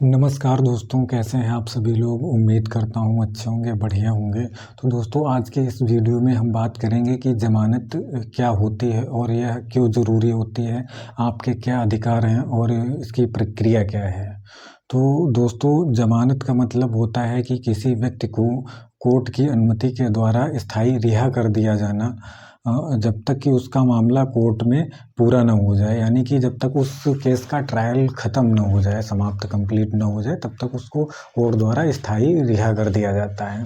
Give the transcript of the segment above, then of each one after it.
नमस्कार दोस्तों, कैसे हैं आप सभी लोग। उम्मीद करता हूँ अच्छे होंगे, बढ़िया होंगे। तो दोस्तों, आज के इस वीडियो में हम बात करेंगे कि ज़मानत क्या होती है और यह क्यों ज़रूरी होती है, आपके क्या अधिकार हैं और इसकी प्रक्रिया क्या है। तो दोस्तों, ज़मानत का मतलब होता है कि किसी व्यक्ति को कोर्ट की अनुमति के द्वारा स्थायी रिहा कर दिया जाना, जब तक कि उसका मामला कोर्ट में पूरा ना हो जाए, यानी कि जब तक उस केस का ट्रायल ख़त्म ना हो जाए, समाप्त कंप्लीट ना हो जाए, तब तक उसको कोर्ट द्वारा स्थायी रिहा कर दिया जाता है।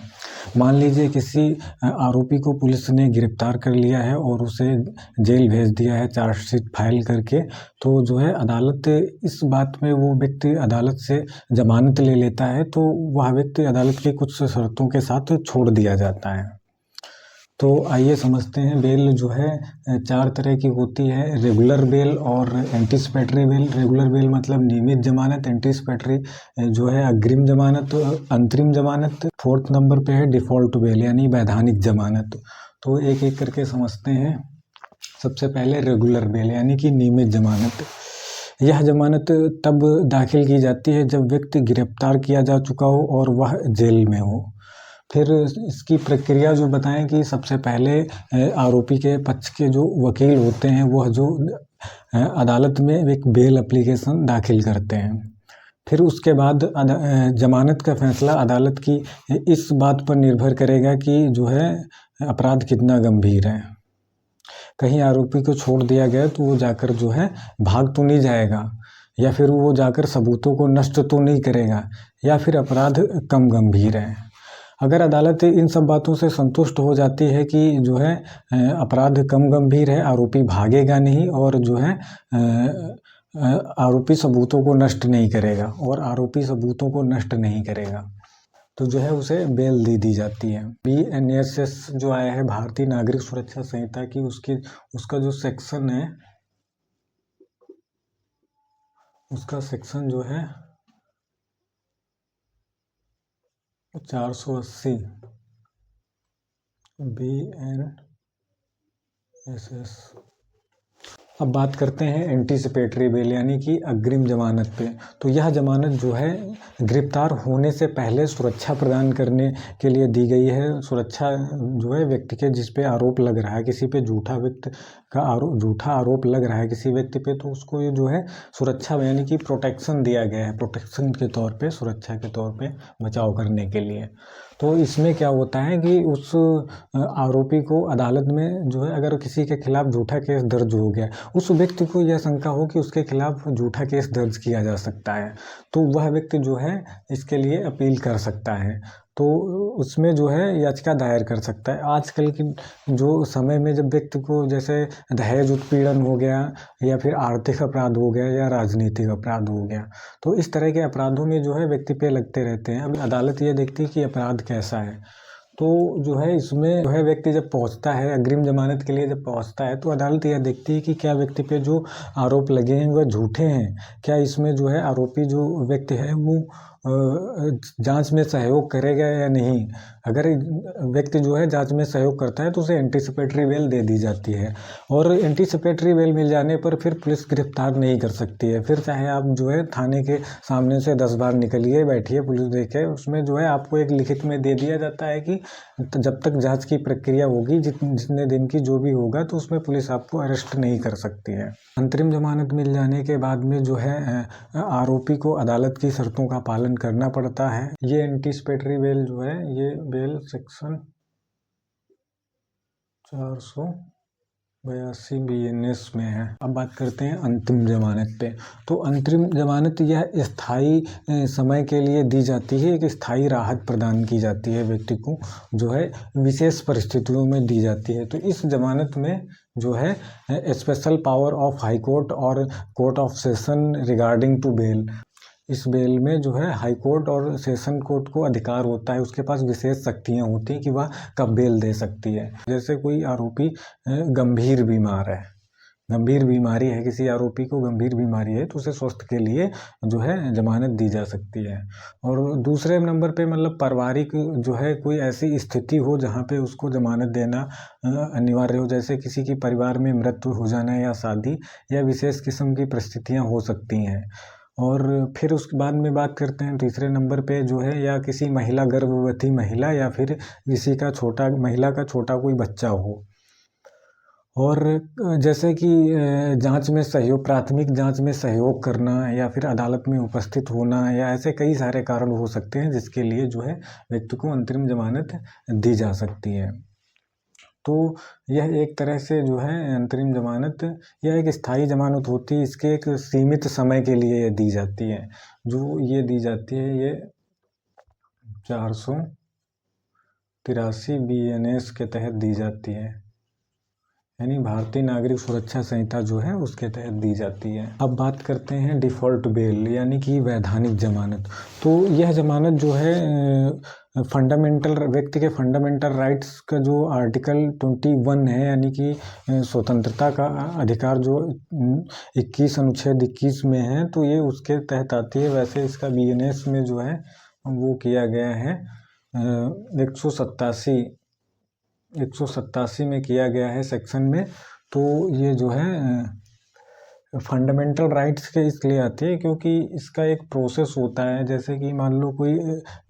मान लीजिए किसी आरोपी को पुलिस ने गिरफ्तार कर लिया है और उसे जेल भेज दिया है चार्जशीट फाइल करके, तो जो है अदालत इस बात में वो व्यक्ति अदालत से ज़मानत ले लेता है, तो वह व्यक्ति अदालत की कुछ शर्तों के साथ छोड़ दिया जाता है। तो आइए समझते हैं। बेल जो है 4 तरह की होती है, रेगुलर बेल और एंटीसिपेटरी बेल। रेगुलर बेल मतलब नियमित जमानत, एंटीसिपेटरी जो है अग्रिम जमानत, अंतरिम जमानत। 4th नंबर पे है डिफ़ॉल्ट बेल यानी वैधानिक जमानत। तो एक एक करके समझते हैं। सबसे पहले रेगुलर बेल यानी कि नियमित जमानत। यह जमानत तब दाखिल की जाती है जब व्यक्ति गिरफ्तार किया जा चुका हो और वह जेल में हो। फिर इसकी प्रक्रिया जो बताएं कि सबसे पहले आरोपी के पक्ष के जो वकील होते हैं वह जो अदालत में एक बेल एप्लीकेशन दाखिल करते हैं। फिर उसके बाद जमानत का फैसला अदालत की इस बात पर निर्भर करेगा कि जो है अपराध कितना गंभीर है। कहीं आरोपी को छोड़ दिया गया तो वो जाकर जो है भाग तो नहीं जाएगा, या फिर वो जाकर सबूतों को नष्ट तो नहीं करेगा, या फिर अपराध कम गंभीर है। अगर अदालत इन सब बातों से संतुष्ट हो जाती है कि जो है अपराध कम गंभीर है, आरोपी भागेगा नहीं और जो है आरोपी सबूतों को नष्ट नहीं करेगा, तो जो है उसे बेल दे दी जाती है। BNSS जो आया है, भारतीय नागरिक सुरक्षा संहिता की, उसका जो सेक्शन है, उसका सेक्शन जो है 480 BNSS। अब बात करते हैं एंटीसिपेटरी बेल यानी कि अग्रिम जमानत पे। तो यह जमानत जो है गिरफ्तार होने से पहले सुरक्षा प्रदान करने के लिए दी गई है। सुरक्षा जो है व्यक्ति के जिस पे आरोप लग रहा है, किसी पे झूठा आरोप लग रहा है किसी व्यक्ति पे, तो उसको ये जो है सुरक्षा यानी कि प्रोटेक्शन दिया गया है, प्रोटेक्शन के तौर पे, सुरक्षा के तौर पे बचाव करने के लिए। तो इसमें क्या होता है कि उस आरोपी को अदालत में जो है अगर किसी के खिलाफ झूठा केस दर्ज हो गया, उस व्यक्ति को यह शंका हो कि उसके खिलाफ झूठा केस दर्ज किया जा सकता है, तो वह व्यक्ति जो है इसके लिए अपील कर सकता है, तो उसमें जो है याचिका दायर कर सकता है। आजकल की जो समय में जब व्यक्ति को जैसे दहेज उत्पीड़न हो गया, या फिर आर्थिक अपराध हो गया, या राजनीतिक अपराध हो गया, तो इस तरह के अपराधों में जो है व्यक्ति पे लगते रहते हैं। अब अदालत ये देखती है कि अपराध कैसा है, तो जो है इसमें जो है व्यक्ति जब पहुंचता है अग्रिम जमानत के लिए, जब पहुंचता है तो अदालत यह देखती है कि क्या व्यक्ति पे जो आरोप लगे हैं वह झूठे हैं, क्या इसमें जो है आरोपी जो व्यक्ति है वो जांच में सहयोग करेगा या नहीं। अगर व्यक्ति जो है जांच में सहयोग करता है तो उसे एंटीसिपेटरी बेल दे दी जाती है, और एंटीसिपेटरी बेल मिल जाने पर फिर पुलिस गिरफ्तार नहीं कर सकती है। फिर चाहे आप जो है थाने के सामने से 10 बार निकलिए, बैठिए, पुलिस देखे, उसमें जो है आपको एक लिखित में दे दिया जाता है कि जब तक जांच की प्रक्रिया होगी, जितने दिन की जो भी होगा, तो उसमें पुलिस आपको अरेस्ट नहीं कर सकती है। अंतरिम जमानत मिल जाने के बाद में जो है आरोपी को अदालत की शर्तों का पालन करना पड़ता है। ये एंटीसिपेटरी बेल जो है, ये बेल सेक्शन 482 BNS में है। अब बात करते हैं अंतिम जमानत पे। तो अंतरिम जमानत यह स्थायी समय के लिए दी जाती है, एक स्थायी राहत प्रदान की जाती है व्यक्ति को, जो है विशेष परिस्थितियों में दी जाती है। तो इस जमानत में जो है special power of high court और court of session regarding to bail, इस बेल में जो है हाई कोर्ट और सेशन कोर्ट को अधिकार होता है, उसके पास विशेष शक्तियाँ होती हैं कि वह कब बेल दे सकती है। जैसे कोई आरोपी गंभीर बीमार है, गंभीर बीमारी है, किसी आरोपी को गंभीर बीमारी है, तो उसे स्वस्थ के लिए जो है जमानत दी जा सकती है। और दूसरे नंबर पे मतलब पारिवारिक जो है कोई ऐसी स्थिति हो जहाँ पे उसको जमानत देना अनिवार्य हो, जैसे किसी की परिवार में मृत्यु हो जाना, या शादी, या विशेष किस्म की परिस्थितियाँ हो सकती हैं, और फिर उसके बाद में बात करते हैं तीसरे नंबर पे जो है, या किसी महिला, गर्भवती महिला या फिर किसी का छोटा, महिला का छोटा कोई बच्चा हो। और जैसे कि जांच में सहयोग, प्राथमिक जांच में सहयोग करना, या फिर अदालत में उपस्थित होना, या ऐसे कई सारे कारण हो सकते हैं जिसके लिए जो है व्यक्ति को अंतरिम जमानत दी जा सकती है। तो यह एक तरह से जो है अंतरिम जमानत, यह एक स्थायी जमानत होती है। इसके एक सीमित समय के लिए ये दी जाती है। जो ये दी जाती है, ये 483 BNS के तहत दी जाती है, यानी भारतीय नागरिक सुरक्षा संहिता जो है उसके तहत दी जाती है। अब बात करते हैं डिफ़ॉल्ट बेल, यानी कि वैधानिक जमानत। तो यह जमानत जो है फंडामेंटल, व्यक्ति के फंडामेंटल राइट्स का जो आर्टिकल 21 है, यानी कि स्वतंत्रता का अधिकार जो 21 अनुच्छेद 21 में है, तो ये उसके तहत आती है। वैसे इसका BNS में जो है वो किया गया है 187 में किया गया है सेक्शन में। तो ये जो है फंडामेंटल राइट्स के इसलिए आती है क्योंकि इसका एक प्रोसेस होता है। जैसे कि मान लो कोई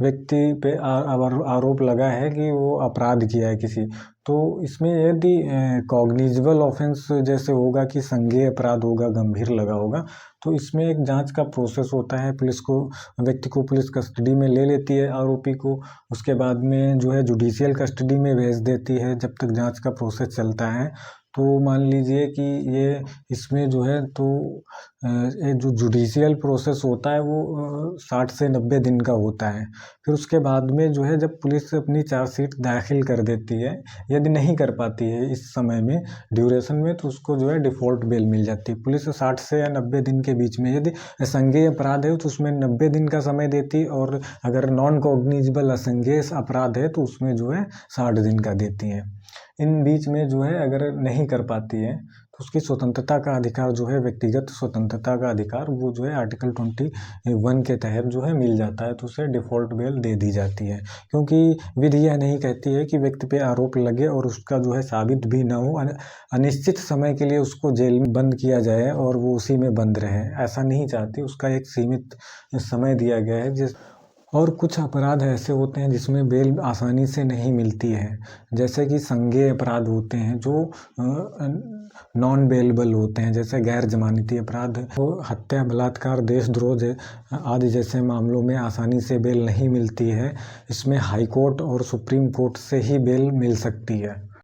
व्यक्ति पे आरोप लगा है कि वो अपराध किया है किसी, तो इसमें यदि कॉग्निजेबल ऑफेंस जैसे होगा कि संज्ञेय अपराध होगा, गंभीर लगा होगा, तो इसमें एक जांच का प्रोसेस होता है। पुलिस को, व्यक्ति को पुलिस कस्टडी में ले लेती है, आरोपी को। उसके बाद में जो है जुडिशियल कस्टडी में भेज देती है जब तक जांच का प्रोसेस चलता है। तो मान लीजिए कि ये इसमें जो है, तो ये जो जुडिशियल प्रोसेस होता है वो 60 से 90 दिन का होता है। फिर उसके बाद में जो है, जब पुलिस अपनी चार्जशीट दाखिल कर देती है, यदि नहीं कर पाती है इस समय में, ड्यूरेशन में, तो उसको जो है डिफ़ॉल्ट बेल मिल जाती है। पुलिस 60 से या 90 दिन के बीच में, यदि संज्ञेय अपराध है तो उसमें 90 दिन का समय देती है, और अगर नॉन कॉग्निजेबल असंज्ञेय अपराध है तो उसमें जो है 60 दिन का देती है। इन बीच में जो है अगर नहीं कर पाती है तो उसकी स्वतंत्रता का अधिकार जो है, व्यक्तिगत स्वतंत्रता का अधिकार, वो जो है आर्टिकल 21 के तहत जो है मिल जाता है, तो उसे डिफ़ॉल्ट बेल दे दी जाती है। क्योंकि विधि यह नहीं कहती है कि व्यक्ति पे आरोप लगे और उसका जो है साबित भी ना हो, अनिश्चित समय के लिए उसको जेल में बंद किया जाए और वो उसी में बंद रहे, ऐसा नहीं चाहती। उसका एक सीमित समय दिया गया है। और कुछ अपराध ऐसे होते हैं जिसमें बेल आसानी से नहीं मिलती है, जैसे कि संज्ञेय अपराध होते हैं जो नॉन बेलेबल होते हैं, जैसे गैर जमानती अपराध, तो हत्या, बलात्कार, देशद्रोह आदि जैसे मामलों में आसानी से बेल नहीं मिलती है। इसमें हाई कोर्ट और सुप्रीम कोर्ट से ही बेल मिल सकती है।